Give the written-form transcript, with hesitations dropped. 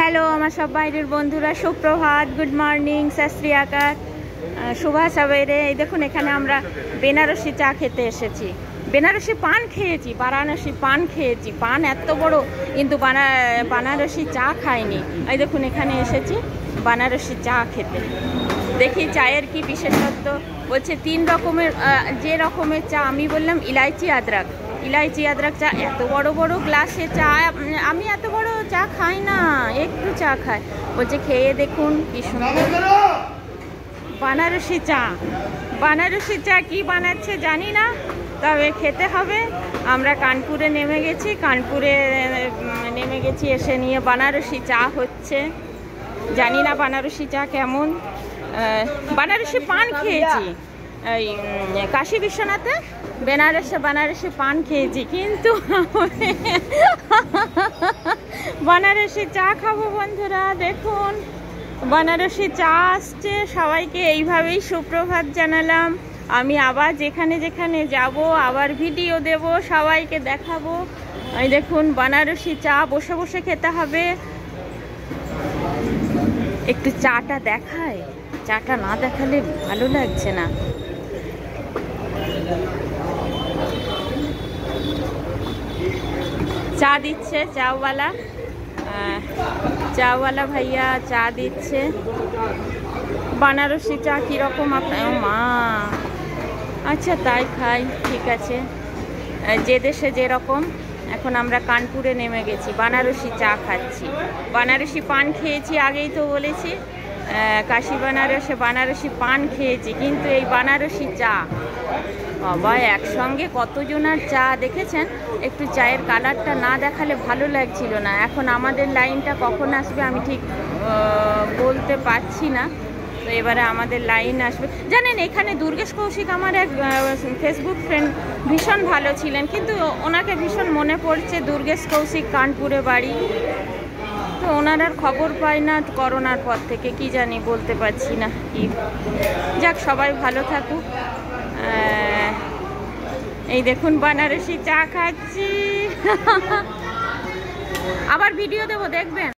Hello আমার সব বাইরের বন্ধুরা, সুপ্রভাত, গুড মর্নিং, সত শ্রী আকাল, শুভ সবেরে। এই দেখুন, এখানে আমরা বেনারসি চা খেতে এসেছি। বেনারসি পান খেয়েছি, বারাণসী পান খেয়েছি, পান এত বড়, কিন্তু বানারসি চা খাইনি। এই দেখুন, এখানে এসেছি বানারসি চা খেতে। দেখি চায়ের কি বিশেষত্ব। বলছে 3 রকমের, যে রকমের চা। আমি বললাম ইলাইচি আদরক, ইলাইচি আদরক চা। এত বড় বড় গ্লাসে চা, আমি এত বড় চা খাই না, একটু চা খাই। বলছে খেয়ে দেখুন কি সুন্দর বানারসি চা। বানারসি চা কি বানাচ্ছে জানি না, তবে খেতে হবে। আমরা কানপুরে নেমে গেছি, এসে নিয়ে বানারসি চা হচ্ছে। জানি না বানারসি চা কেমন। বানারসি পান খেয়েছি এই কাশী বিশ্বনাথে, বানারসি পান খেয়েছি, কিন্তু বানারসি চা খাবো বন্ধুরা। দেখুন বানারসি চা আসছে। সবাইকে এইভাবেই সুপ্রভাত জানালাম। আমি আবার যেখানে যেখানে যাব আবার ভিডিও দেব, সবাইকে দেখাবো। এই দেখুন বানারসি চা, বসে বসে খেতে হবে। একটু চাটা দেখায়, চাটা না দেখালে ভালো লাগছে না। চা দিচ্ছে চাওয়ালা ভাইয়া চা দিচ্ছে। বানারসি চা কীরকম আপনার? মা, আচ্ছা তাই খাই, ঠিক আছে, যে দেশে যেরকম। এখন আমরা কানপুরে নেমে গেছি, বানারসি চা খাচ্ছি। বানারসি পান খেয়েছি, আগেই তো বলেছি। কাশী বানারসে বানারসি পান খেয়েছি, কিন্তু এই বানারসি চা, বাবা একসঙ্গে কতজনার চা দেখেছেন। একটু চায়ের কালারটা না দেখালে ভালো লাগছিল না। এখন আমাদের লাইনটা কখন আসবে আমি ঠিক বলতে পারছি না। তো এবারে আমাদের লাইন আসবে। জানেন, এখানে দুর্গেশ কৌশিক আমার এক ফেসবুক ফ্রেন্ড, ভীষণ ভালো ছিলেন, কিন্তু ওনাকে ভীষণ মনে পড়ছে। দুর্গেশ কৌশিক কানপুরে বাড়ি, তো ওনার আর খবর পাই না করোনার পর থেকে, কি জানি, বলতে পারছি না কি। যাক, সবাই ভালো থাকুক। এই দেখুন বানারসি চা খাচ্ছি। আবার ভিডিও দেবো, দেখবেন।